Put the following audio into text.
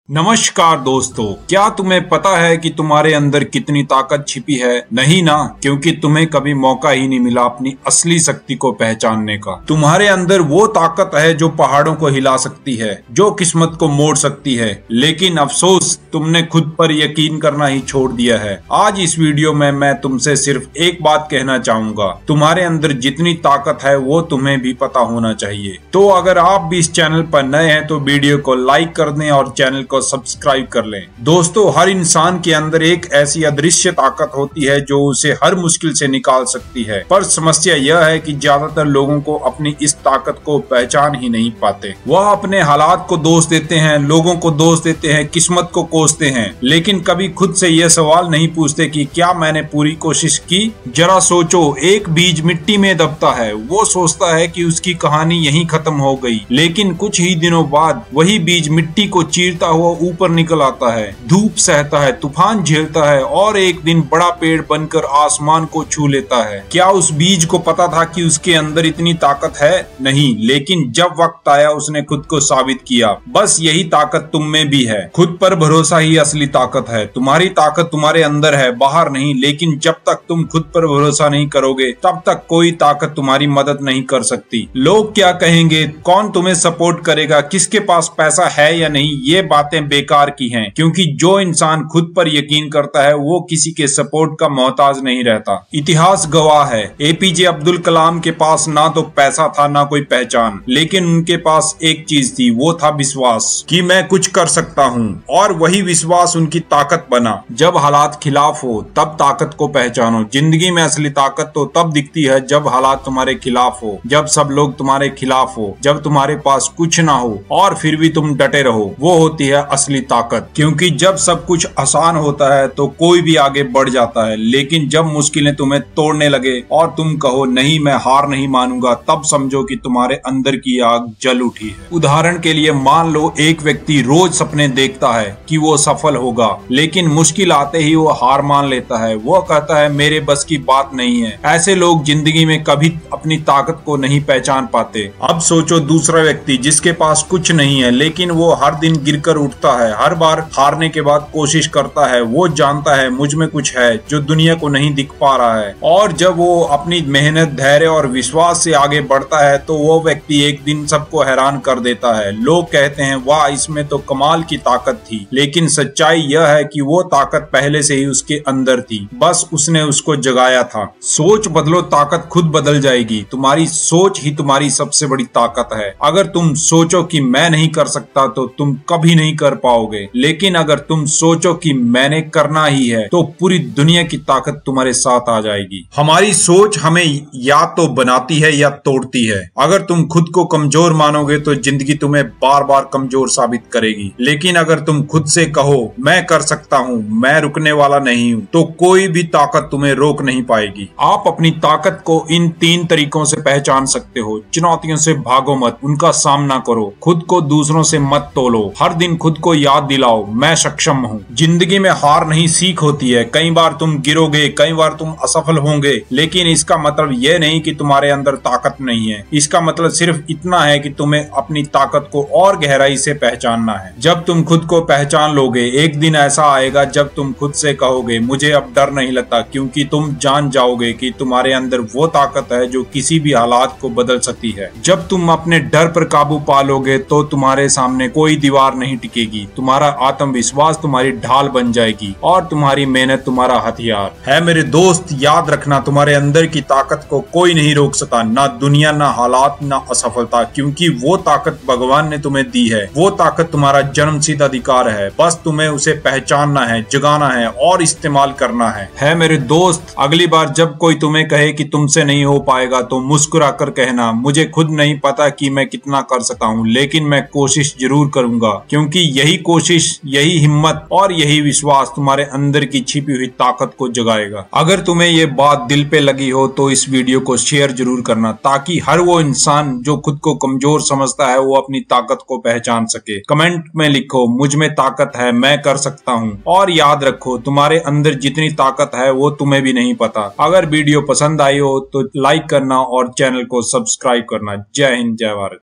नमस्कार दोस्तों, क्या तुम्हें पता है कि तुम्हारे अंदर कितनी ताकत छिपी है? नहीं ना, क्योंकि तुम्हें कभी मौका ही नहीं मिला अपनी असली शक्ति को पहचानने का। तुम्हारे अंदर वो ताकत है जो पहाड़ों को हिला सकती है, जो किस्मत को मोड़ सकती है, लेकिन अफसोस तुमने खुद पर यकीन करना ही छोड़ दिया है। आज इस वीडियो में मैं तुमसे सिर्फ एक बात कहना चाहूंगा, तुम्हारे अंदर जितनी ताकत है वो तुम्हें भी पता होना चाहिए। तो अगर आप भी इस चैनल पर नए हैं तो वीडियो को लाइक कर दें और चैनल को सब्सक्राइब कर लें। दोस्तों, हर इंसान के अंदर एक ऐसी अदृश्य ताकत होती है जो उसे हर मुश्किल से निकाल सकती है, पर समस्या यह है कि ज्यादातर लोगों को अपनी इस ताकत को पहचान ही नहीं पाते। वह अपने हालात को दोष देते हैं, लोगों को दोष देते हैं, किस्मत को कोसते हैं, लेकिन कभी खुद से यह सवाल नहीं पूछते कि क्या मैंने पूरी कोशिश की? जरा सोचो, एक बीज मिट्टी में दबता है, वो सोचता है कि उसकी कहानी यहीं खत्म हो गई, लेकिन कुछ ही दिनों बाद वही बीज मिट्टी को चीरता हुआ ऊपर निकल आता है, धूप सहता है, तूफान झेलता है और एक दिन बड़ा पेड़ बनकर आसमान को छू लेता है। क्या उस बीज को पता था कि उसके अंदर इतनी ताकत है? नहीं, लेकिन जब वक्त आया उसने खुद को साबित किया। बस यही ताकत तुम में भी है। खुद पर भरोसा ही असली ताकत है। तुम्हारी ताकत तुम्हारे अंदर है, बाहर नहीं। लेकिन जब तक तुम खुद पर भरोसा नहीं करोगे तब तक कोई ताकत तुम्हारी मदद नहीं कर सकती। लोग क्या कहेंगे, कौन तुम्हें सपोर्ट करेगा, किसके पास पैसा है या नहीं, ये बातें बेकार की हैं, क्योंकि जो इंसान खुद पर यकीन करता है वो किसी के सपोर्ट का मोहताज नहीं रहता। इतिहास गवाह है, एपीजे अब्दुल कलाम के पास ना तो पैसा था ना कोई पहचान, लेकिन उनके पास एक चीज थी, वो था विश्वास कि मैं कुछ कर सकता हूँ, और वही विश्वास उनकी ताकत बना। जब हालात खिलाफ हो तब ताकत को पहचानो। जिंदगी में असली ताकत तो तब दिखती है जब हालात तुम्हारे खिलाफ हो, जब सब लोग तुम्हारे खिलाफ हो, जब तुम्हारे पास कुछ ना हो और फिर भी तुम डटे रहो। वो होती है असली ताकत। क्योंकि जब सब कुछ आसान होता है तो कोई भी आगे बढ़ जाता है, लेकिन जब मुश्किलें तुम्हें तोड़ने लगे और तुम कहो नहीं, मैं हार नहीं मानूंगा, तब समझो कि तुम्हारे अंदर की आग जल उठी है। उदाहरण के लिए मान लो एक व्यक्ति रोज सपने देखता है कि वो सफल होगा, लेकिन मुश्किल आते ही वो हार मान लेता है। वो कहता है मेरे बस की बात नहीं है। ऐसे लोग जिंदगी में कभी अपनी ताकत को नहीं पहचान पाते। अब सोचो दूसरा व्यक्ति जिसके पास कुछ नहीं है, लेकिन वो हर दिन गिरकर उठता है, हर बार हारने के बाद कोशिश करता है। वो जानता है मुझ में कुछ है जो दुनिया को नहीं दिख पा रहा है, और जब वो अपनी मेहनत, धैर्य और विश्वास से आगे बढ़ता है तो वो व्यक्ति एक दिन सबको हैरान कर देता है। लोग कहते हैं वाह, इसमें तो कमाल की ताकत थी, लेकिन सच्चाई यह है कि वो ताकत पहले से ही उसके अंदर थी, बस उसने उसको जगाया था। सोच बदलो, ताकत खुद बदल जाएगी। तुम्हारी सोच ही तुम्हारी सबसे बड़ी ताकत है। अगर तुम सोचो कि मैं नहीं कर सकता तो तुम कभी नहीं कर पाओगे, लेकिन अगर तुम सोचो कि मैंने करना ही है तो पूरी दुनिया की ताकत तुम्हारे साथ आ जाएगी। हमारी सोच हमें या तो बनाती है या तोड़ती है। अगर तुम खुद को कमजोर मानोगे तो जिंदगी तुम्हें बार बार कमजोर साबित करेगी, लेकिन अगर तुम खुद से कहो मैं कर सकता हूँ, मैं रुकने वाला नहीं हूँ, तो कोई भी ताकत तुम्हें रोक नहीं पाएगी। आप अपनी ताकत को इन 3 तरीकों से पहचान सकते हो। चुनौतियों से भागो मत, उनका सामना करो। खुद को दूसरों से मत तोलो। हर दिन खुद को याद दिलाओ मैं सक्षम हूँ। जिंदगी में हार नहीं, सीख होती है। कई बार तुम गिरोगे, कई बार तुम असफल होंगे, लेकिन इसका मतलब यह नहीं कि तुम्हारे अंदर ताकत नहीं है। इसका मतलब सिर्फ इतना है कि तुम्हें अपनी ताकत को और गहराई से पहचानना है। जब तुम खुद को पहचान लोगे, एक दिन ऐसा आएगा जब तुम खुद से कहोगे मुझे अब डर नहीं लगता, क्योंकि तुम जान जाओगे कि तुम्हारे अंदर वो ताकत है जो किसी भी हालात को बदल सकती है। जब तुम अपने डर पर काबू पा लोगे तो तुम्हारे सामने कोई दीवार नहीं टिकेगी। तुम्हारा आत्मविश्वास तुम्हारी ढाल बन जाएगी और तुम्हारी मेहनत तुम्हारा हथियार है। मेरे दोस्त, याद रखना, तुम्हारे अंदर की ताकत को कोई नहीं रोक सकता, ना दुनिया, ना हालात, ना असफलता, क्योंकि वो ताकत भगवान ने तुम्हें दी है। वो ताकत तुम्हारा जन्मसिद्ध अधिकार है। बस तुम्हें उसे पहचानना है, जगाना है और इस्तेमाल करना है मेरे दोस्त, अगली बार जब कोई तुम्हें कहे कि तुमसे नहीं हो पाएगा तो मुस्कुरा कर कहना मुझे खुद नहीं पता कि मैं कितना कर सकता हूँ, लेकिन मैं कोशिश जरूर करूंगा, क्योंकि यही कोशिश, यही हिम्मत और यही विश्वास तुम्हारे अंदर की छिपी हुई ताकत को जगाएगा। अगर तुम्हें ये बात दिल पे लगी हो तो इस वीडियो को शेयर जरूर करना, ताकि हर वो इंसान जो खुद को कमजोर समझता है वो अपनी ताकत को पहचान सके। कमेंट में लिखो मुझ में ताकत है, मैं कर सकता हूँ, और याद रखो तुम्हारे अंदर जितनी ताकत है वो तुम्हें भी नहीं पता। अगर वीडियो पसंद आई हो तो लाइक करना और चैनल को सब्सक्राइब करना। जय हिंद, जय भारत।